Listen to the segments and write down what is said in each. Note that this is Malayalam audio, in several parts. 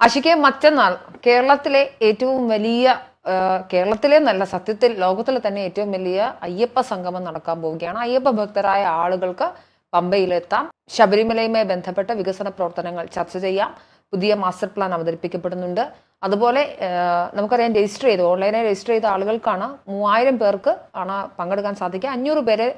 അഷിക്ക് മറ്റന്നാൾ കേരളത്തിലെ ഏറ്റവും വലിയ കേരളത്തിലെ നല്ല സത്യത്തിൽ ലോകത്തിലെ തന്നെ ഏറ്റവും വലിയ അയ്യപ്പ സംഗമം നടക്കാൻ പോവുകയാണ്. അയ്യപ്പ ഭക്തരായ ആളുകൾക്ക് പമ്പയിലെത്താം. ശബരിമലയുമായി ബന്ധപ്പെട്ട വികസന പ്രവർത്തനങ്ങൾ ചർച്ച ചെയ്യാം. പുതിയ മാസ്റ്റർ പ്ലാൻ അവതരിപ്പിക്കപ്പെടുന്നുണ്ട്. അതുപോലെ നമുക്കറിയാം, ഓൺലൈനായി രജിസ്റ്റർ ചെയ്ത ആളുകൾക്കാണ് 3000 പേർക്ക് ആണ് പങ്കെടുക്കാൻ സാധിക്കുക. 500 പേരെ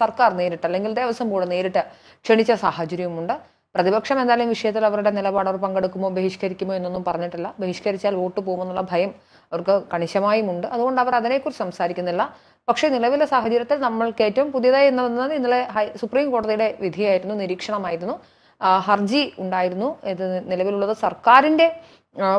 സർക്കാർ നേരിട്ട് അല്ലെങ്കിൽ ദേവസ്വം ബോർഡ് നേരിട്ട് ക്ഷണിച്ച സാഹചര്യവുമുണ്ട്. പ്രതിപക്ഷം എന്തായാലും വിഷയത്തിൽ അവരുടെ നിലപാട് അവർ പങ്കെടുക്കുമോ ബഹിഷ്കരിക്കുമോ എന്നൊന്നും പറഞ്ഞിട്ടില്ല. ബഹിഷ്കരിച്ചാൽ വോട്ട് പോകുമെന്നുള്ള ഭയം അവർക്ക് കണിശമായും ഉണ്ട്. അതുകൊണ്ട് അവർ അതിനെക്കുറിച്ച് സംസാരിക്കുന്നില്ല. പക്ഷേ നിലവിലെ സാഹചര്യത്തിൽ നമ്മൾക്ക് ഏറ്റവും പുതിയതായി വന്നത് ഇന്നലെ സുപ്രീം കോടതിയുടെ വിധിയായിരുന്നു, നിരീക്ഷണമായിരുന്നു. ഹർജി ഉണ്ടായിരുന്നു. ഇത് നിലവിലുള്ളത് സർക്കാരിൻ്റെ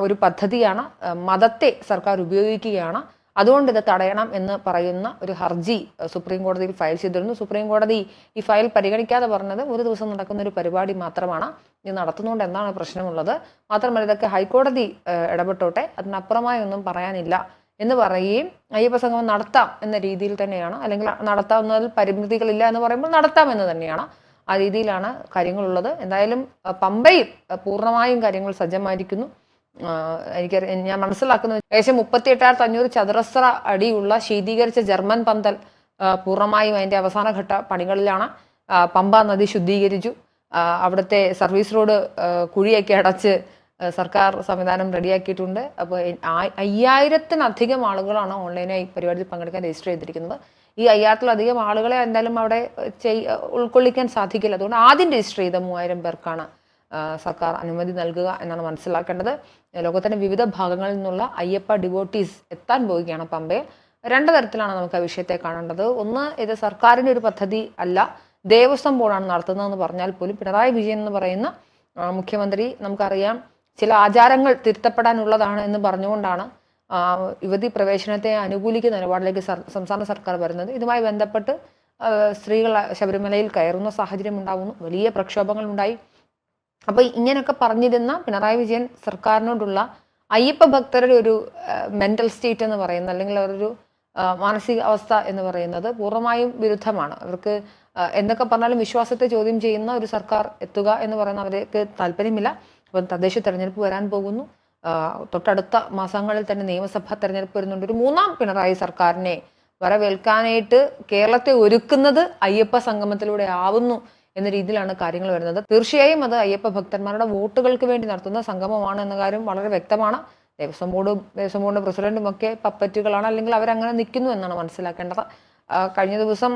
ഒരു പദ്ധതിയാണ്. മതത്തെ സർക്കാർ ഉപയോഗിക്കുകയാണ്, അതുകൊണ്ട് ഇത് തടയണം എന്ന് പറയുന്ന ഒരു ഹർജി സുപ്രീം കോടതിയിൽ ഫയൽ ചെയ്തിരുന്നു. സുപ്രീം കോടതി ഈ ഫയൽ പരിഗണിക്കാതെ പറഞ്ഞത് ഒരു ദിവസം നടക്കുന്ന ഒരു പരിപാടി മാത്രമാണ്, ഇത് നടത്തുന്നതുകൊണ്ട് എന്താണ് പ്രശ്നമുള്ളത്, മാത്രമല്ല ഇതൊക്കെ ഹൈക്കോടതി ഇടപെട്ടോട്ടെ, അതിനപ്പുറമായി ഒന്നും പറയാനില്ല എന്ന് പറയുകയും അയ്യപ്പ സംഗമം നടത്താം എന്ന രീതിയിൽ തന്നെയാണ്, അല്ലെങ്കിൽ നടത്താവുന്നതിൽ പരിമിതികളില്ല എന്ന് പറയുമ്പോൾ നടത്താം എന്ന് തന്നെയാണ്, ആ രീതിയിലാണ് കാര്യങ്ങളുള്ളത്. എന്തായാലും പമ്പയിൽ പൂർണ്ണമായും കാര്യങ്ങൾ സജ്ജമായിരിക്കുന്നു. ഞാൻ മനസ്സിലാക്കുന്നത് ഏകദേശം 38,500 ചതുരശ്ര അടിയുള്ള ശീതീകരിച്ച ജർമ്മൻ പന്തൽ പൂർണ്ണമായും അതിൻ്റെ അവസാനഘട്ട പണികളിലാണ്. പമ്പ നദി ശുദ്ധീകരിച്ചു. അവിടുത്തെ സർവീസ് റോഡ് കുഴിയൊക്കെ അടച്ച് സർക്കാർ സംവിധാനം റെഡിയാക്കിയിട്ടുണ്ട്. അപ്പോൾ 5000-ലധികം ആളുകളാണ് ഓൺലൈനായി പരിപാടിയിൽ പങ്കെടുക്കാൻ രജിസ്റ്റർ ചെയ്തിരിക്കുന്നത്. ഈ 5000-ലധികം ആളുകളെ എന്തായാലും അവിടെ ഉൾക്കൊള്ളിക്കാൻ സാധിക്കില്ല. അതുകൊണ്ട് ആദ്യം രജിസ്റ്റർ ചെയ്ത 3000 പേർക്കാണ് സർക്കാർ അനുമതി നൽകുക എന്നാണ് മനസ്സിലാക്കേണ്ടത്. ലോകത്തിന്റെ വിവിധ ഭാഗങ്ങളിൽ നിന്നുള്ള അയ്യപ്പ ഡിവോട്ടീസ് എത്താൻ പോവുകയാണ് പമ്പയിൽ. 2 തരത്തിലാണ് നമുക്ക് ആ വിഷയത്തെ കാണേണ്ടത്. ഒന്ന്, ഇത് സർക്കാരിൻ്റെ ഒരു പദ്ധതി അല്ല, ദേവസ്വം ബോർഡാണ് നടത്തുന്നതെന്ന് പറഞ്ഞാൽ പോലും പിണറായി വിജയൻ എന്ന് പറയുന്ന മുഖ്യമന്ത്രി നമുക്കറിയാം ചില ആചാരങ്ങൾ തിരുത്തപ്പെടാനുള്ളതാണ് എന്ന് പറഞ്ഞുകൊണ്ടാണ് യുവതി പ്രവേശനത്തെ അനുകൂലിക്കുന്ന നിലപാടിലേക്ക് സംസ്ഥാന സർക്കാർ വരുന്നത്. ഇതുമായി ബന്ധപ്പെട്ട് സ്ത്രീകൾ ശബരിമലയിൽ കയറുന്ന സാഹചര്യം ഉണ്ടാകുന്നു, വലിയ പ്രക്ഷോഭങ്ങൾ ഉണ്ടായി. അപ്പോൾ ഇങ്ങനെയൊക്കെ പറഞ്ഞിരുന്ന പിണറായി വിജയൻ സർക്കാരിനോടുള്ള അയ്യപ്പ ഭക്തരുടെ ഒരു മെന്റൽ സ്റ്റേറ്റ് എന്ന് പറയുന്നത്, അല്ലെങ്കിൽ അവരൊരു മാനസിക അവസ്ഥ എന്ന് പറയുന്നത് പൂർണ്ണമായും വിരുദ്ധമാണ്. അവർക്ക് എന്തൊക്കെ പറഞ്ഞാലും വിശ്വാസത്തെ ചോദ്യം ചെയ്യുന്ന ഒരു സർക്കാർ എത്തുക എന്ന് പറയുന്ന അവർക്ക് താല്പര്യമില്ല. അപ്പം തദ്ദേശ തെരഞ്ഞെടുപ്പ് വരാൻ പോകുന്നു. തൊട്ടടുത്ത മാസങ്ങളിൽ തന്നെ നിയമസഭാ തെരഞ്ഞെടുപ്പ് വരുന്നുണ്ട്. ഒരു 3ാം പിണറായി സർക്കാരിനെ വരവേൽക്കാനായിട്ട് കേരളത്തെ ഒരുക്കുന്നത് അയ്യപ്പ സംഗമത്തിലൂടെ ആവുന്നു എന്ന രീതിയിലാണ് കാര്യങ്ങൾ വരുന്നത്. തീർച്ചയായും അത് അയ്യപ്പ ഭക്തന്മാരുടെ വോട്ടുകൾക്ക് വേണ്ടി നടത്തുന്ന സംഗമമാണ് എന്ന കാര്യം വളരെ വ്യക്തമാണ്. ദേവസ്വം ബോർഡ് പ്രസിഡന്റും ഒക്കെ പപ്പറ്റുകളാണ്, അല്ലെങ്കിൽ അവരങ്ങനെ നിൽക്കുന്നു എന്നാണ് മനസ്സിലാക്കേണ്ടത്. കഴിഞ്ഞ ദിവസം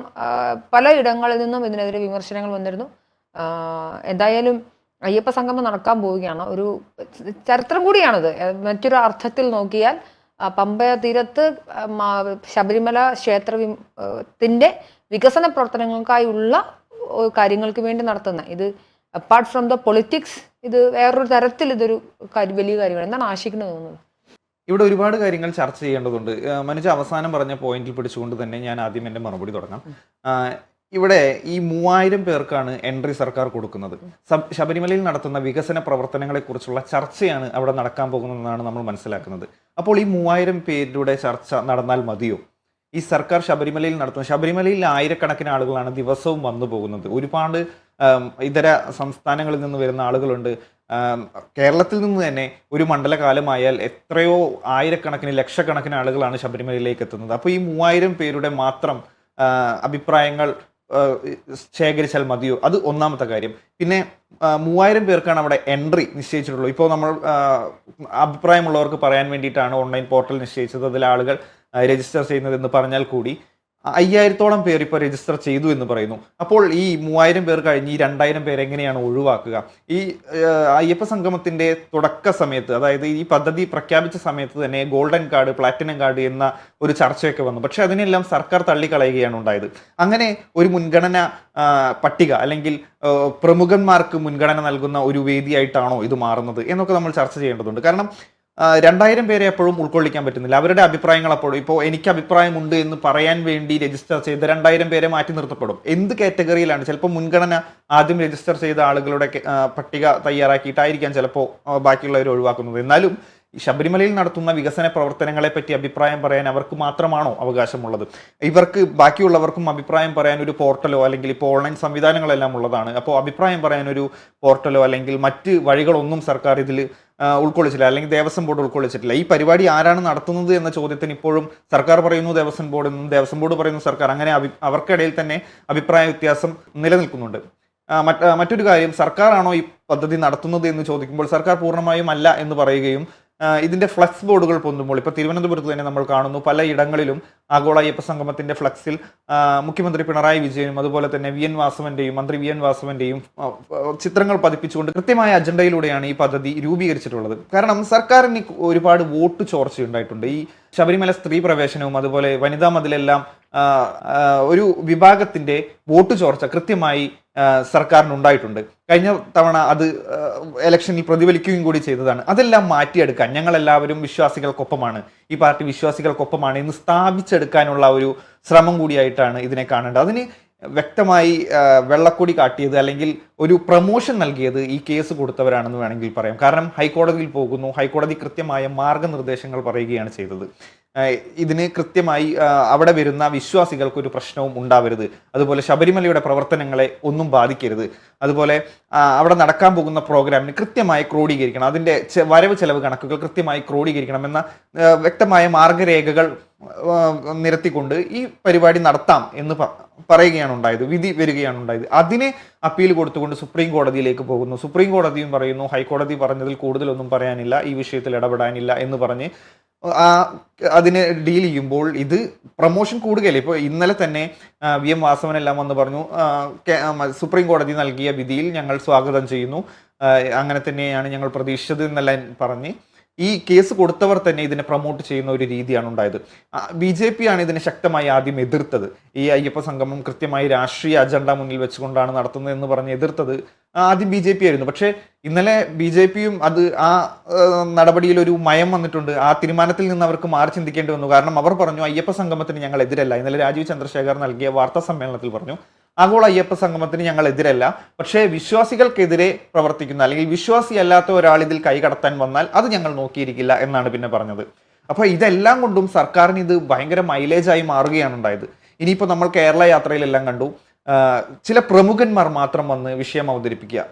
പലയിടങ്ങളിൽ നിന്നും ഇതിനെതിരെ വിമർശനങ്ങൾ വന്നിരുന്നു. എന്തായാലും അയ്യപ്പ സംഗമം നടക്കാൻ പോവുകയാണ്. ഒരു ചരിത്രം കൂടിയാണിത്. മറ്റൊരു അർത്ഥത്തിൽ നോക്കിയാൽ പമ്പ തീരത്ത് ശബരിമല ക്ഷേത്രത്തിന്റെ വികസന പ്രവർത്തനങ്ങൾക്കായുള്ള കാര്യങ്ങൾക്ക് വേണ്ടി നടത്തുന്ന ഇത് അപ്പാർട്ട് ഫ്രം ദ പൊളിറ്റിക്സ്, ഇത് വേറൊരു തരത്തിൽ ഇതൊരു വലിയ കാര്യമാണ്. എന്താണ് ആശിക്കുന്നത് തോന്നുന്നത്? ഇവിടെ ഒരുപാട് കാര്യങ്ങൾ ചർച്ച ചെയ്യേണ്ടതുണ്ട്. മനുജ അവസാനം പറഞ്ഞ പോയിന്റിൽ പിടിച്ചുകൊണ്ട് തന്നെ ഞാൻ ആദ്യം എൻ്റെ മറുപടി തുടങ്ങാം. ഇവിടെ ഈ 3000 പേർക്കാണ് എൻട്രി സർക്കാർ കൊടുക്കുന്നത്. ശബരിമലയിൽ നടത്തുന്ന വികസന പ്രവർത്തനങ്ങളെക്കുറിച്ചുള്ള ചർച്ചയാണ് അവിടെ നടക്കാൻ പോകുന്നതെന്നാണ് നമ്മൾ മനസ്സിലാക്കുന്നത്. അപ്പോൾ ഈ 3000 പേരുടെ ചർച്ച നടന്നാൽ മതിയോ? ഈ സർക്കാർ ശബരിമലയിൽ ആയിരക്കണക്കിന് ആളുകളാണ് ദിവസവും വന്നു പോകുന്നത്. ഒരുപാട് ഇതര സംസ്ഥാനങ്ങളിൽ നിന്ന് വരുന്ന ആളുകളുണ്ട്. കേരളത്തിൽ നിന്ന് തന്നെ ഒരു മണ്ഡലകാലമായാൽ എത്രയോ ആയിരക്കണക്കിന് ലക്ഷക്കണക്കിന് ആളുകളാണ് ശബരിമലയിലേക്ക് എത്തുന്നത്. അപ്പോൾ ഈ 3000 പേരുടെ മാത്രം അഭിപ്രായങ്ങൾ ശേഖരിച്ചാൽ മതിയോ? അത് ഒന്നാമത്തെ കാര്യം. പിന്നെ 3000 പേർക്കാണ് അവിടെ എൻട്രി നിശ്ചയിച്ചിട്ടുള്ളൂ. ഇപ്പോൾ നമ്മൾ അഭിപ്രായമുള്ളവർക്ക് പറയാൻ വേണ്ടിയിട്ടാണ് ഓൺലൈൻ പോർട്ടൽ നിശ്ചയിച്ചത്. അതിൽ ആളുകൾ രജിസ്റ്റർ ചെയ്യുന്നതെന്ന് പറഞ്ഞാൽ കൂടി 5000-ഓളം പേർ ഇപ്പോൾ രജിസ്റ്റർ ചെയ്തു എന്ന് പറയുന്നു. അപ്പോൾ ഈ 3000 പേർ കഴിഞ്ഞ് ഈ 2000 പേർ എങ്ങനെയാണ് ഒഴിവാക്കുക? ഈ അയ്യപ്പ സംഗമത്തിന്റെ തുടക്ക സമയത്ത്, അതായത് ഈ പദ്ധതി പ്രഖ്യാപിച്ച സമയത്ത് തന്നെ ഗോൾഡൻ കാർഡ്, പ്ലാറ്റിനം കാർഡ് എന്ന ഒരു ചർച്ചയൊക്കെ വന്നു. പക്ഷെ അതിനെല്ലാം സർക്കാർ തള്ളിക്കളയുകയാണ് ഉണ്ടായത്. അങ്ങനെ ഒരു മുൻഗണന പട്ടിക, അല്ലെങ്കിൽ പ്രമുഖന്മാർക്ക് മുൻഗണന നൽകുന്ന ഒരു വേദിയായിട്ടാണോ ഇത് മാറുന്നത് എന്നൊക്കെ നമ്മൾ ചർച്ച ചെയ്യേണ്ടതുണ്ട്. കാരണം 2000 പേരെ എപ്പോഴും ഉൾക്കൊള്ളിക്കാൻ പറ്റുന്നില്ല. അവരുടെ അഭിപ്രായങ്ങൾ അപ്പോഴും, ഇപ്പോൾ എനിക്ക് അഭിപ്രായമുണ്ട് എന്ന് പറയാൻ വേണ്ടി രജിസ്റ്റർ ചെയ്ത 2000 പേരെ മാറ്റി നിർത്തപ്പെടും. എന്ത് കാറ്റഗറിയിലാണ്? ചിലപ്പോൾ മുൻഗണന ആദ്യം രജിസ്റ്റർ ചെയ്ത ആളുകളുടെ പട്ടിക തയ്യാറാക്കിയിട്ടായിരിക്കാം ചിലപ്പോൾ ബാക്കിയുള്ളവർ ഒഴിവാക്കുന്നത്. എന്നാലും ഈ ശബരിമലയിൽ നടത്തുന്ന വികസന പ്രവർത്തനങ്ങളെ പറ്റി അഭിപ്രായം പറയാൻ അവർക്ക് മാത്രമാണോ അവകാശമുള്ളത്? ഇവർക്ക് ബാക്കിയുള്ളവർക്കും അഭിപ്രായം പറയാൻ ഒരു പോർട്ടലോ, അല്ലെങ്കിൽ ഇപ്പോൾ ഓൺലൈൻ സംവിധാനങ്ങളെല്ലാം ഉള്ളതാണ്. അപ്പോൾ അഭിപ്രായം പറയാൻ ഒരു പോർട്ടലോ അല്ലെങ്കിൽ മറ്റ് വഴികളൊന്നും സർക്കാർ ഇതിൽ ഉൾക്കൊള്ളിച്ചില്ല, അല്ലെങ്കിൽ ദേവസ്വം ബോർഡ് ഉൾക്കൊള്ളിച്ചിട്ടില്ല. ഈ പരിപാടി ആരാണ് നടത്തുന്നത് എന്ന ചോദ്യത്തിന് ഇപ്പോഴും സർക്കാർ പറയുന്നു ദേവസ്വം ബോർഡ് എന്നും, ദേവസ്വം ബോർഡ് പറയുന്നു സർക്കാർ. അങ്ങനെ അവർക്കിടയിൽ തന്നെ അഭിപ്രായ വ്യത്യാസം നിലനിൽക്കുന്നുണ്ട്. മറ്റൊരു കാര്യം, സർക്കാരാണോ ഈ പദ്ധതി നടത്തുന്നത് എന്ന് ചോദിക്കുമ്പോൾ സർക്കാർ പൂർണ്ണമായും അല്ല എന്ന് പറയുകയും ഇതിന്റെ ഫ്ലക്സ് ബോർഡുകൾ പൊന്തുമ്പോൾ ഇപ്പോൾ തിരുവനന്തപുരത്ത് തന്നെ നമ്മൾ കാണുന്നു പലയിടങ്ങളിലും ആഗോള അയ്യപ്പ സംഗമത്തിന്റെ ഫ്ലക്സിൽ മുഖ്യമന്ത്രി പിണറായി വിജയനും അതുപോലെ തന്നെ മന്ത്രി വി എൻ വാസവന്റെയും ചിത്രങ്ങൾ പതിപ്പിച്ചുകൊണ്ട് കൃത്യമായ അജണ്ടയിലൂടെയാണ് ഈ പദ്ധതി രൂപീകരിച്ചിട്ടുള്ളത്. കാരണം സർക്കാരിന് ഒരുപാട് വോട്ട് ചോർച്ച ഉണ്ടായിട്ടുണ്ട്. ഈ ശബരിമല സ്ത്രീ പ്രവേശനവും അതുപോലെ വനിതാ മതിലെല്ലാം ഒരു വിഭാഗത്തിന്റെ വോട്ട് ചോർച്ച കൃത്യമായി സർക്കാരിനുണ്ടായിട്ടുണ്ട്. കഴിഞ്ഞ തവണ അത് ഇലക്ഷനിൽ പ്രതിഫലിക്കുകയും കൂടി ചെയ്തതാണ്. അതെല്ലാം മാറ്റിയെടുക്കാൻ ഞങ്ങളെല്ലാവരും വിശ്വാസികൾക്കൊപ്പമാണ്, ഈ പാർട്ടി വിശ്വാസികൾക്കൊപ്പമാണ് എന്ന് സ്ഥാപിച്ചെടുക്കാനുള്ള ഒരു ശ്രമം കൂടിയായിട്ടാണ് ഇതിനെ കാണേണ്ടത്. അതിന് വ്യക്തമായി വെള്ളക്കൊടി കാട്ടിയത് അല്ലെങ്കിൽ ഒരു പ്രമോഷൻ നൽകിയത് ഈ കേസ് കൊടുത്തവരാണെന്ന് വേണമെങ്കിൽ പറയാം. കാരണം ഹൈക്കോടതിയിൽ പോകുന്നു, ഹൈക്കോടതി കൃത്യമായ മാർഗനിർദ്ദേശങ്ങൾ പറയുകയാണ് ചെയ്തത്. ഇതിന് കൃത്യമായി അവിടെ വരുന്ന വിശ്വാസികൾക്ക് ഒരു പ്രശ്നവും ഉണ്ടാവരുത്, അതുപോലെ ശബരിമലയുടെ പ്രവർത്തനങ്ങളെ ഒന്നും ബാധിക്കരുത്, അതുപോലെ അവിടെ നടക്കാൻ പോകുന്ന പ്രോഗ്രാമിന് കൃത്യമായി ക്രോഡീകരിക്കണം, അതിൻ്റെ വരവ് ചെലവ് കണക്കുകൾ കൃത്യമായി ക്രോഡീകരിക്കണം എന്ന വ്യക്തമായ മാർഗരേഖകൾ നിരത്തിക്കൊണ്ട് ഈ പരിപാടി നടത്താം എന്ന് പറയുകയാണ് ഉണ്ടായത്, വിധി വരികയാണ് ഉണ്ടായത്. അതിന് അപ്പീൽ കൊടുത്തുകൊണ്ട് സുപ്രീം കോടതിയിലേക്ക് പോകുന്നു. സുപ്രീം കോടതിയും പറയുന്നു ഹൈക്കോടതി പറഞ്ഞതിൽ കൂടുതലൊന്നും പറയാനില്ല, ഈ വിഷയത്തിൽ ഇടപെടാനില്ല എന്ന് പറഞ്ഞ് അതിനെ ഡീൽ ചെയ്യുമ്പോൾ ഇത് പ്രൊമോഷൻ കൂടുകയല്ലേ. ഇപ്പോൾ ഇന്നലെ തന്നെ വി എം വാസവനെല്ലാം വന്ന് പറഞ്ഞു സുപ്രീം കോടതി നൽകിയ വിധിയിൽ ഞങ്ങൾ സ്വാഗതം ചെയ്യുന്നു, അങ്ങനെ തന്നെയാണ് ഞങ്ങൾ പ്രതീക്ഷിച്ചത് എന്നെല്ലാം പറഞ്ഞ് ഈ കേസ് കൊടുത്തവർ തന്നെ ഇതിനെ പ്രൊമോട്ട് ചെയ്യുന്ന ഒരു രീതിയാണ് ഉണ്ടായത്. BJP ആണ് ഇതിനെ ശക്തമായി ആദ്യം എതിർത്തത്. ഈ അയ്യപ്പ സംഗമം കൃത്യമായി രാഷ്ട്രീയ അജണ്ട മുന്നിൽ വെച്ചുകൊണ്ടാണ് നടത്തുന്നത് എന്ന് പറഞ്ഞ് എതിർത്തത് ആദ്യം BJP ആയിരുന്നു. പക്ഷേ ഇന്നലെ BJPയും അത് ആ നടപടിയിൽ ഒരു മയം വന്നിട്ടുണ്ട്. ആ തീരുമാനത്തിൽ നിന്ന് അവർക്ക് മാറി ചിന്തിക്കേണ്ടി വന്നു. കാരണം അവർ പറഞ്ഞു അയ്യപ്പ സംഗമത്തിന് ഞങ്ങൾ എതിരല്ല. ഇന്നലെ രാജീവ് ചന്ദ്രശേഖർ നൽകിയ വാർത്താ സമ്മേളനത്തിൽ പറഞ്ഞു ആഗോള അയ്യപ്പ സംഗമത്തിന് ഞങ്ങൾ എതിരല്ല, പക്ഷേ വിശ്വാസികൾക്കെതിരെ പ്രവർത്തിക്കുന്ന അല്ലെങ്കിൽ വിശ്വാസിയല്ലാത്ത ഒരാൾ ഇതിൽ കൈകടത്താൻ വന്നാൽ അത് ഞങ്ങൾ നോക്കിയിരിക്കില്ല എന്നാണ് പിന്നെ പറഞ്ഞത്. അപ്പോൾ ഇതെല്ലാം കൊണ്ടും സർക്കാരിന് ഇത് ഭയങ്കര മൈലേജായി മാറുകയാണ് ഉണ്ടായത്. ഇനിയിപ്പോൾ നമ്മൾ കേരള യാത്രയിലെല്ലാം കണ്ടു ചില പ്രമുഖന്മാർ മാത്രം വന്ന് വിഷയം അവതരിപ്പിക്കുക,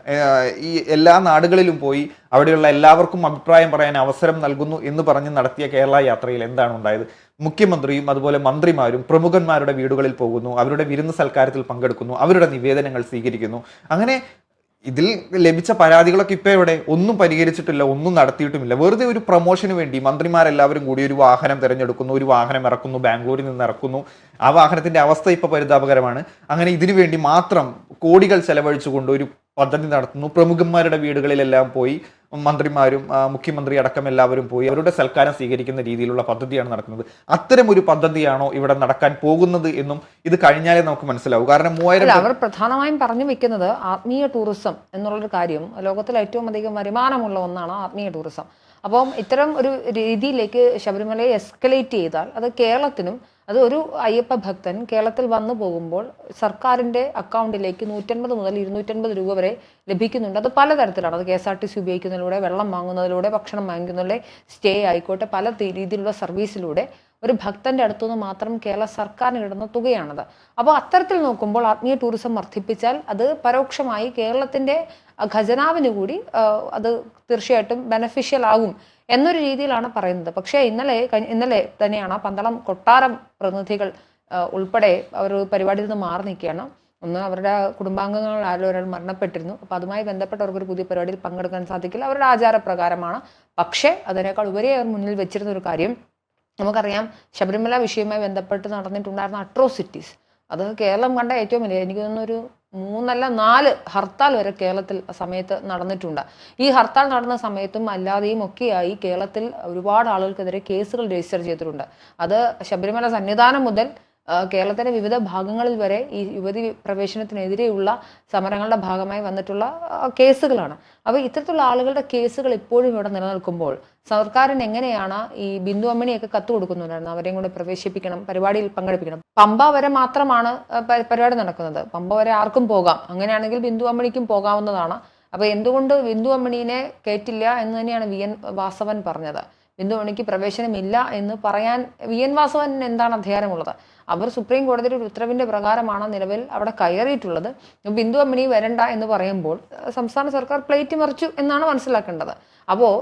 ഈ എല്ലാ നാടുകളിലും പോയി അവിടെയുള്ള എല്ലാവർക്കും അഭിപ്രായം പറയാൻ അവസരം നൽകുന്നു എന്ന് പറഞ്ഞ് നടത്തിയ കേരള യാത്രയിൽ എന്താണ് ഉണ്ടായത്? മുഖ്യമന്ത്രിയും അതുപോലെ മന്ത്രിമാരും പ്രമുഖന്മാരുടെ വീടുകളിൽ പോകുന്നു, അവരുടെ വിരുന്ന് സൽക്കാരത്തിൽ പങ്കെടുക്കുന്നു, അവരുടെ നിവേദനങ്ങൾ സ്വീകരിക്കുന്നു. അങ്ങനെ ഇതിൽ ലഭിച്ച പരാതികളൊക്കെ ഇപ്പോൾ എവിടെ? ഒന്നും പരിഹരിച്ചിട്ടില്ല, ഒന്നും നടത്തിയിട്ടുമില്ല. വെറുതെ ഒരു പ്രൊമോഷന് വേണ്ടി മന്ത്രിമാരെല്ലാവരും കൂടി ഒരു വാഹനം തിരഞ്ഞെടുക്കുന്നു, ഒരു വാഹനം ഇറക്കുന്നു, ബാംഗ്ലൂരിൽ നിന്ന് ഇറക്കുന്നു. ആ വാഹനത്തിന്റെ അവസ്ഥ ഇപ്പോൾ പരിതാപകരമാണ്. അങ്ങനെ ഇതിനു വേണ്ടി മാത്രം കോടികൾ ചെലവഴിച്ചുകൊണ്ട് ഒരു പദ്ധതി നടത്തുന്നു. പ്രമുഖന്മാരുടെ വീടുകളിലെല്ലാം പോയി മന്ത്രിമാരും മുഖ്യമന്ത്രി അടക്കം എല്ലാവരും പോയി അവരുടെ സൽക്കാരം സ്വീകരിക്കുന്ന രീതിയിലുള്ള പദ്ധതിയാണ് നടക്കുന്നത്. അത്തരം ഒരു പദ്ധതിയാണോ ഇവിടെ നടക്കാൻ പോകുന്നത് എന്നും ഇത് കഴിഞ്ഞാലേ നമുക്ക് മനസ്സിലാവും. കാരണം 3000 അവർ പ്രധാനമായും പറഞ്ഞു വെക്കുന്നത് ആത്മീയ ടൂറിസം എന്നുള്ളൊരു കാര്യം ലോകത്തിൽ ഏറ്റവും അധികം വരുമാനമുള്ള ഒന്നാണ് ആത്മീയ ടൂറിസം. അപ്പം ഇത്തരം ഒരു രീതിയിലേക്ക് ശബരിമലയെ എസ്കലേറ്റ് ചെയ്താൽ അത് കേരളത്തിനും, അത് ഒരു അയ്യപ്പ ഭക്തൻ കേരളത്തിൽ വന്നു പോകുമ്പോൾ സർക്കാരിൻ്റെ അക്കൗണ്ടിലേക്ക് 150 മുതൽ 250 രൂപ വരെ ലഭിക്കുന്നുണ്ട്. അത് പലതരത്തിലാണ്. അത് KSRTC ഉപയോഗിക്കുന്നതിലൂടെ, വെള്ളം വാങ്ങുന്നതിലൂടെ, ഭക്ഷണം വാങ്ങിക്കുന്നതിലൂടെ, സ്റ്റേ ആയിക്കോട്ടെ, പല രീതിയിലുള്ള സർവീസിലൂടെ ഒരു ഭക്തന്റെ അടുത്തുനിന്ന് മാത്രം കേരള സർക്കാരിന് കിട്ടുന്ന തുകയാണത്. അപ്പോൾ അത്തരത്തിൽ നോക്കുമ്പോൾ ആത്മീയ ടൂറിസം വർദ്ധിപ്പിച്ചാൽ അത് പരോക്ഷമായി കേരളത്തിന്റെ ഖജനാവിന് കൂടി അത് തീർച്ചയായിട്ടും ബെനഫിഷ്യൽ ആകും എന്നൊരു രീതിയിലാണ് പറയുന്നത്. പക്ഷേ ഇന്നലെ തന്നെയാണ് പന്തളം കൊട്ടാരം പ്രതിനിധികൾ ഉൾപ്പെടെ അവർ പരിപാടിയിൽ നിന്ന് മാറി നിൽക്കുകയാണ്. ഒന്ന്, അവരുടെ കുടുംബാംഗങ്ങൾ ആരും ഒരാൾ മരണപ്പെട്ടിരുന്നു. അപ്പോൾ അതുമായി ബന്ധപ്പെട്ട് അവർക്കൊരു പുതിയ പരിപാടിയിൽ പങ്കെടുക്കാൻ സാധിക്കില്ല, അവരുടെ ആചാരപ്രകാരമാണ്. പക്ഷേ അതിനേക്കാൾ ഉപരി അവർ മുന്നിൽ വെച്ചിരുന്ന ഒരു കാര്യം നമുക്കറിയാം, ശബരിമല വിഷയവുമായി ബന്ധപ്പെട്ട് നടന്നിട്ടുണ്ടായിരുന്ന അട്രോസിറ്റീസ്, അത് കേരളം കണ്ട ഏറ്റവും വലിയ, എനിക്ക് തോന്നുന്നു ഒരു 3 അല്ല 4 ഹർത്താൽ വരെ കേരളത്തിൽ സമയത്ത് നടന്നിട്ടുണ്ട്. ഈ ഹർത്താൽ നടന്ന സമയത്തും അല്ലാതെയും ഒക്കെയായി കേരളത്തിൽ ഒരുപാട് ആളുകൾക്കെതിരെ കേസുകൾ രജിസ്റ്റർ ചെയ്തിട്ടുണ്ട്. അത് ശബരിമല സന്നിധാനം മുതൽ കേരളത്തിലെ വിവിധ ഭാഗങ്ങളിൽ വരെ ഈ യുവതി പ്രവേശനത്തിനെതിരെയുള്ള സമരങ്ങളുടെ ഭാഗമായി വന്നിട്ടുള്ള കേസുകളാണ്. അപ്പോൾ ഇത്തരത്തിലുള്ള ആളുകളുടെ കേസുകൾ ഇപ്പോഴും ഇവിടെ നിലനിൽക്കുമ്പോൾ സർക്കാരിന് എങ്ങനെയാണ് ഈ ബിന്ദു അമ്മിണിയൊക്കെ കത്ത് കൊടുക്കുന്നുണ്ടായിരുന്നു, അവരെയും കൂടെ പ്രവേശിപ്പിക്കണം, പരിപാടിയിൽ പങ്കെടുപ്പിക്കണം. പമ്പ വരെ മാത്രമാണ് പരിപാടി നടക്കുന്നത്, പമ്പ വരെ ആർക്കും പോകാം, അങ്ങനെയാണെങ്കിൽ ബിന്ദു അമ്മിണിക്കും പോകാവുന്നതാണ്. അപ്പോൾ എന്തുകൊണ്ട് ബിന്ദു അമ്മിണീനെ കയറ്റില്ല എന്ന് തന്നെയാണ് വി എൻ വാസവൻ പറഞ്ഞത്. ബിന്ദു മണിക്ക് പ്രവേശനമില്ല എന്ന് പറയാൻ VN വാസവന് എന്താണ് അധികാരമുള്ളത്? അവർ സുപ്രീം കോടതിയുടെ ഒരു ഉത്തരവിന്റെ പ്രകാരമാണ് നിലവിൽ അവിടെ കയറിയിട്ടുള്ളത്. ബിന്ദു അമ്മിണി വരണ്ട എന്ന് പറയുമ്പോൾ സംസ്ഥാന സർക്കാർ പ്ലേറ്റ് മറിച്ചു എന്നാണ് മനസ്സിലാക്കേണ്ടത്. അപ്പോൾ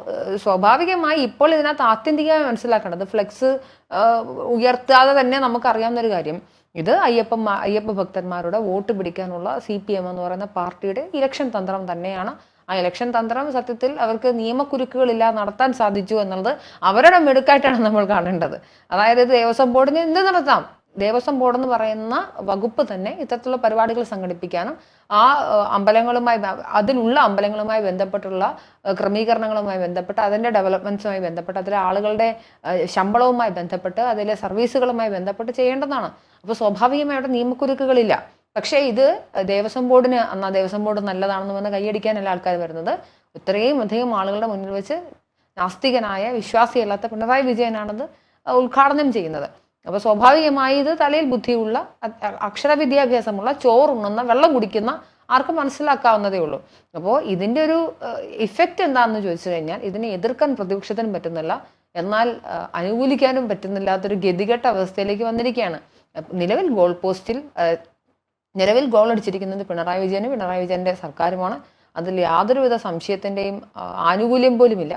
സ്വാഭാവികമായി ഇപ്പോൾ ഇതിനകത്ത് ആത്യന്തികമായി മനസ്സിലാക്കേണ്ടത് ഫ്ലെക്സ് ഉയർത്താതെ തന്നെ നമുക്കറിയാവുന്ന ഒരു കാര്യം, ഇത് അയ്യപ്പ ഭക്തന്മാരുടെ വോട്ട് പിടിക്കാനുള്ള CPM എന്ന് പറയുന്ന പാർട്ടിയുടെ ഇലക്ഷൻ തന്ത്രം തന്നെയാണ്. ആ ഇലക്ഷൻ തന്ത്രം സത്യത്തിൽ അവർക്ക് നിയമക്കുരുക്കുകളില്ലാതെ നടത്താൻ സാധിച്ചു എന്നുള്ളത് അവരുടെ മിടുക്കായിട്ടാണ് നമ്മൾ കാണേണ്ടത്. അതായത് ദേവസ്വം ബോർഡിന് എന്ത് നടത്താം, ദേവസ്വം ബോർഡ് എന്ന് പറയുന്ന വകുപ്പ് തന്നെ ഇത്തരത്തിലുള്ള പരിപാടികൾ സംഘടിപ്പിക്കാനും ആ അതിലുള്ള അമ്പലങ്ങളുമായി ബന്ധപ്പെട്ടുള്ള ക്രമീകരണങ്ങളുമായി ബന്ധപ്പെട്ട് അതിൻ്റെ ഡെവലപ്മെന്റ്സുമായി ബന്ധപ്പെട്ട് അതിലെ ആളുകളുടെ ശമ്പളവുമായി ബന്ധപ്പെട്ട് അതിലെ സർവീസുകളുമായി ബന്ധപ്പെട്ട് ചെയ്യേണ്ടതാണ്. അപ്പോൾ സ്വാഭാവികമായി അവിടെ നിയമക്കുരുക്കുകളില്ല. പക്ഷേ ഇത് ദേവസ്വം ബോർഡിന് അന്നാ ദേവസ്വം ബോർഡ് നല്ലതാണെന്ന് പറഞ്ഞ് കൈയടിക്കാനല്ല ആൾക്കാർ വരുന്നത്. ഇത്രയും അധികം ആളുകളുടെ മുന്നിൽ വെച്ച് നാസ്തികനായ വിശ്വാസിയല്ലാത്ത പിണറായി വിജയനാണത് ഉദ്ഘാടനം ചെയ്യുന്നത്. അപ്പോൾ സ്വാഭാവികമായി ഇത് തലയിൽ ബുദ്ധിയുള്ള അക്ഷരവിദ്യാഭ്യാസമുള്ള ചോറുണ്ണുന്ന വെള്ളം കുടിക്കുന്ന ആർക്കും മനസ്സിലാക്കാവുന്നതേ ഉള്ളൂ. അപ്പോൾ ഇതിൻ്റെ ഒരു ഇഫക്റ്റ് എന്താണെന്ന് ചോദിച്ചു കഴിഞ്ഞാൽ ഇതിനെ എതിർക്കാൻ പ്രതിപക്ഷത്തിനും പറ്റുന്നില്ല, എന്നാൽ അനുകൂലിക്കാനും പറ്റുന്നില്ലാത്തൊരു ഗതികെട്ട അവസ്ഥയിലേക്ക് വന്നിരിക്കുകയാണ്. നിലവിൽ ഗോൾ അടിച്ചിരിക്കുന്നത് പിണറായി വിജയൻ്റെ സർക്കാരുമാണ്. അതിൽ യാതൊരുവിധ സംശയത്തിൻ്റെയും ആനുകൂല്യം പോലുമില്ല.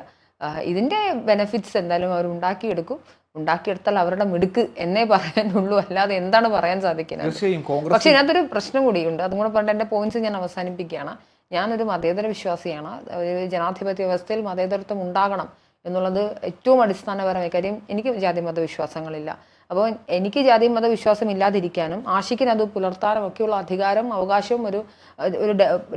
ഇതിൻ്റെ ബെനഫിറ്റ്സ് എന്തായാലും അവർ ഉണ്ടാക്കിയെടുത്താൽ അവരുടെ മിടുക്ക് എന്നേ പറയാനുള്ളൂ, അല്ലാതെ എന്താണ് പറയാൻ സാധിക്കുന്നത്? പക്ഷെ ഇതിനകത്തൊരു പ്രശ്നം കൂടിയുണ്ട്, അതും കൂടെ പറഞ്ഞിട്ട് എൻ്റെ പോയിന്റ്സ് ഞാൻ അവസാനിപ്പിക്കുകയാണ്. ഞാനൊരു മതേതര വിശ്വാസിയാണ്. ഒരു ജനാധിപത്യ വ്യവസ്ഥയിൽ മതേതരത്വം ഉണ്ടാകണം എന്നുള്ളത് ഏറ്റവും അടിസ്ഥാനപരമായ കാര്യം. എനിക്ക് ജാതി മത വിശ്വാസങ്ങളില്ല. അപ്പോൾ എനിക്ക് ജാതി മത വിശ്വാസം ഇല്ലാതിരിക്കാനും ആഷിക്കിന് അത് പുലർത്താനും ഒക്കെയുള്ള അധികാരം അവകാശവും ഒരു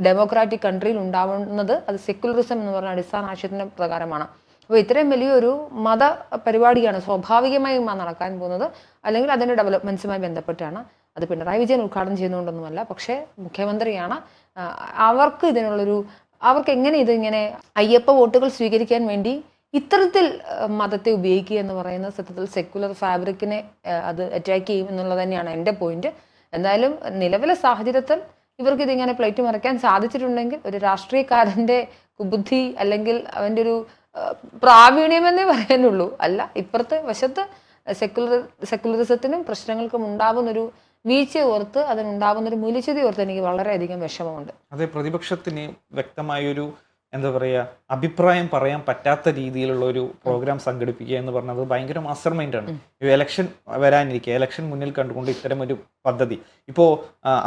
ഡെമോക്രാറ്റിക് കൺട്രിയിൽ ഉണ്ടാവുന്നത് അത് സെക്യുലറിസം എന്ന് പറഞ്ഞ അടിസ്ഥാന ആശയത്തിൻ്റെ പ്രകാരമാണ്. അപ്പോൾ ഇത്രയും വലിയൊരു മത പരിപാടിയാണ് സ്വാഭാവികമായും നടക്കാൻ പോകുന്നത്, അല്ലെങ്കിൽ അതിൻ്റെ ഡെവലപ്മെൻറ്റ്സുമായി ബന്ധപ്പെട്ടാണ്. അത് പിണറായി വിജയൻ ഉദ്ഘാടനം ചെയ്യുന്നതുകൊണ്ടൊന്നുമല്ല, പക്ഷേ മുഖ്യമന്ത്രിയാണ്. അവർക്ക് എങ്ങനെ ഇതിങ്ങനെ അയ്യപ്പ വോട്ടുകൾ സ്വീകരിക്കാൻ വേണ്ടി ഇത്തരത്തിൽ മതത്തെ ഉപയോഗിക്കുക എന്ന് പറയുന്ന സത്യത്തിൽ സെക്യുലർ ഫാബ്രിക്കിനെ അത് അറ്റാക്ക് ചെയ്യും എന്നുള്ളത് തന്നെയാണ് എൻ്റെ പോയിന്റ്. എന്തായാലും നിലവിലെ സാഹചര്യത്തിൽ ഇവർക്ക് ഇതിങ്ങനെ പ്ലേറ്റ് മറിക്കാൻ സാധിച്ചിട്ടുണ്ടെങ്കിൽ ഒരു രാഷ്ട്രീയക്കാരൻ്റെ കുബുദ്ധി അല്ലെങ്കിൽ അവൻ്റെ ഒരു പ്രാവീണ്യമെന്നേ പറയാനുള്ളൂ. അല്ല, ഇപ്പുറത്തെ വശത്ത് സെക്യുലറിസത്തിനും പ്രശ്നങ്ങൾക്കും ഉണ്ടാവുന്നൊരു വീഴ്ച ഓർത്ത് അതിനുണ്ടാവുന്നൊരു മൂല്യച്യുതി ഓർത്ത് എനിക്ക് വളരെയധികം വിഷമമുണ്ട്. അതെ, പ്രതിപക്ഷത്തിന് വ്യക്തമായൊരു എന്താ പറയുക അഭിപ്രായം പറയാൻ പറ്റാത്ത രീതിയിലുള്ള ഒരു പ്രോഗ്രാം സംഘടിപ്പിക്കുക എന്ന് പറഞ്ഞത് ഭയങ്കര മാസ്റ്റർ മൈൻഡാണ്. ഇലക്ഷൻ വരാനിരിക്കുക, ഇലക്ഷൻ മുന്നിൽ കണ്ടുകൊണ്ട് ഇത്തരം ഒരു പദ്ധതി ഇപ്പോൾ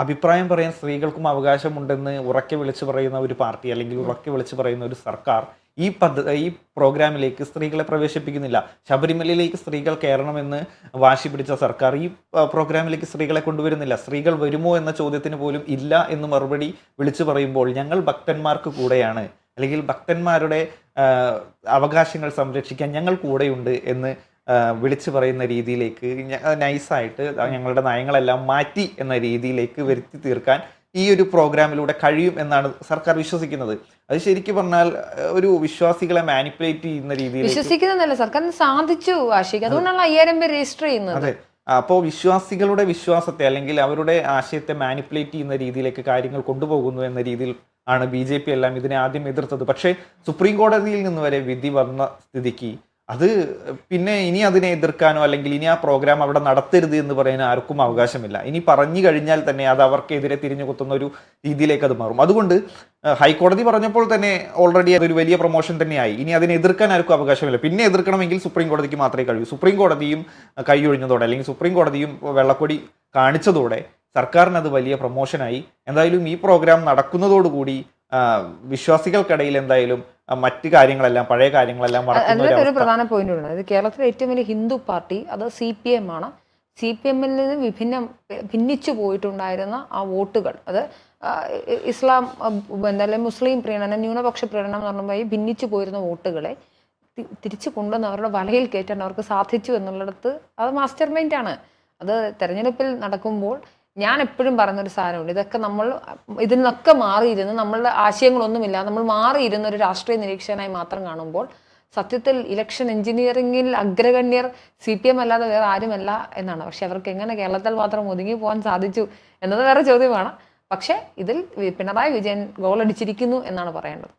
അഭിപ്രായം പറയാൻ സ്ത്രീകൾക്കും അവകാശമുണ്ടെന്ന് ഉറക്കെ വിളിച്ചു പറയുന്ന ഒരു പാർട്ടി അല്ലെങ്കിൽ ഉറക്കെ വിളിച്ചു പറയുന്ന ഒരു സർക്കാർ ഈ പ്രോഗ്രാമിലേക്ക് സ്ത്രീകളെ പ്രവേശിപ്പിക്കുന്നില്ല. ശബരിമലയിലേക്ക് സ്ത്രീകൾ കയറണമെന്ന് വാശി പിടിച്ച സർക്കാർ ഈ പ്രോഗ്രാമിലേക്ക് സ്ത്രീകളെ കൊണ്ടുവരുന്നില്ല. സ്ത്രീകൾ വരുമോ എന്ന ചോദ്യത്തിന് പോലും ഇല്ല എന്ന് മറുപടി വിളിച്ചു പറയുമ്പോൾ ഞങ്ങൾ ഭക്തന്മാർക്ക് കൂടെയാണ്, അല്ലെങ്കിൽ ഭക്തന്മാരുടെ അവകാശങ്ങൾ സംരക്ഷിക്കാൻ ഞങ്ങൾ കൂടെയുണ്ട് എന്ന് വിളിച്ചു പറയുന്ന രീതിയിലേക്ക് നൈസായിട്ട് ഞങ്ങളുടെ നയങ്ങളെല്ലാം മാറ്റി എന്ന രീതിയിലേക്ക് വരുത്തി തീർക്കാൻ ഈ ഒരു പ്രോഗ്രാമിലൂടെ കഴിയും എന്നാണ് സർക്കാർ വിശ്വസിക്കുന്നത്. അത് ശരിക്കും പറഞ്ഞാൽ ഒരു വിശ്വാസികളെ മാനിപ്പുലേറ്റ് ചെയ്യുന്ന രീതിയിൽ വിശ്വസിക്കുന്നതല്ല, സർക്കാരിന് സാധിച്ചു ആശിക്ക്, അതുകൊണ്ടാണ് 5000 പേര് രജിസ്റ്റർ ചെയ്യുന്നത്. അതെ, അപ്പോൾ വിശ്വാസികളുടെ വിശ്വാസത്തെ അല്ലെങ്കിൽ അവരുടെ ആശയത്തെ മാനിപ്പുലേറ്റ് ചെയ്യുന്ന രീതിയിലേക്ക് കാര്യങ്ങൾ കൊണ്ടുപോകുന്നു എന്ന രീതിയിൽ ആണ് BJP എല്ലാം ഇതിനെ ആദ്യം എതിർത്തത്. പക്ഷേ സുപ്രീം കോടതിയിൽ നിന്ന് വരെ വിധി വന്ന സ്ഥിതിക്ക് അത് പിന്നെ ഇനി അതിനെ എതിർക്കാനോ അല്ലെങ്കിൽ ഇനി ആ പ്രോഗ്രാം അവിടെ നടത്തരുത് എന്ന് പറയാൻ ആർക്കും അവകാശമില്ല. ഇനി പറഞ്ഞു കഴിഞ്ഞാൽ തന്നെ അത് അവർക്കെതിരെ തിരിഞ്ഞു കുത്തുന്ന ഒരു രീതിയിലേക്ക് അത് മാറും. അതുകൊണ്ട് ഹൈക്കോടതി പറഞ്ഞപ്പോൾ തന്നെ ഓൾറെഡി അതൊരു വലിയ പ്രൊമോഷൻ തന്നെയായി. ഇനി അതിനെ എതിർക്കാൻ ആർക്കും അവകാശമില്ല. പിന്നെ എതിർക്കണമെങ്കിൽ സുപ്രീം കോടതിക്ക് മാത്രമേ കഴിയൂ. സുപ്രീം കോടതിയും കൈയൊഴിഞ്ഞതോടെ അല്ലെങ്കിൽ സുപ്രീം കോടതിയും വെള്ളക്കൊടി കാണിച്ചതോടെ സർക്കാരിന് അത് വലിയ പ്രൊമോഷനായി. എന്തായാലും ഈ പ്രോഗ്രാം നടക്കുന്നതോടുകൂടി വിശ്വാസികൾക്കിടയിൽ എന്തായാലും മറ്റു കാര്യങ്ങളെല്ലാം പഴയ കാര്യങ്ങളെല്ലാം ഒരു പ്രധാന പോയിന്റ് ഉണ്ട്. അതായത് കേരളത്തിലെ ഏറ്റവും വലിയ ഹിന്ദു പാർട്ടി അത് CPM ആണ്. CPM-ൽ നിന്ന് ഭിന്നിച്ചു പോയിട്ടുണ്ടായിരുന്ന ആ വോട്ടുകൾ, അത് ഇസ്ലാം എന്തായാലും മുസ്ലിം പ്രീണനം ന്യൂനപക്ഷ പ്രീണനം എന്ന് പറഞ്ഞാൽ ഭിന്നിച്ചു പോയിരുന്ന വോട്ടുകളെ തിരിച്ചു കൊണ്ടുവന്ന് അവരുടെ വലയിൽ കയറ്റാൻ അവർക്ക് സാധിച്ചു എന്നുള്ളിടത്ത് അത് മാസ്റ്റർ മൈൻഡാണ്. അത് തെരഞ്ഞെടുപ്പിൽ നടക്കുമ്പോൾ ഞാൻ എപ്പോഴും പറയുന്നൊരു സാധനമുണ്ട്, ഇതിൽ നിന്നൊക്കെ മാറിയിരുന്ന് നമ്മളുടെ ആശയങ്ങളൊന്നുമില്ല നമ്മൾ മാറിയിരുന്ന ഒരു രാഷ്ട്രീയ നിരീക്ഷകനായി മാത്രം കാണുമ്പോൾ സത്യത്തിൽ ഇലക്ഷൻ എഞ്ചിനീയറിംഗിൽ അഗ്രഗണ്യർ CPM അല്ലാതെ വേറെ ആരുമല്ല എന്നാണ്. പക്ഷെ അവർക്ക് എങ്ങനെ കേരളത്തിൽ മാത്രം ഒതുങ്ങി പോകാൻ സാധിച്ചു എന്നത് വേറെ ചോദ്യമാണ്. പക്ഷേ ഇതിൽ പിണറായി വിജയൻ ഗോളടിച്ചിരിക്കുന്നു എന്നാണ് പറയേണ്ടത്.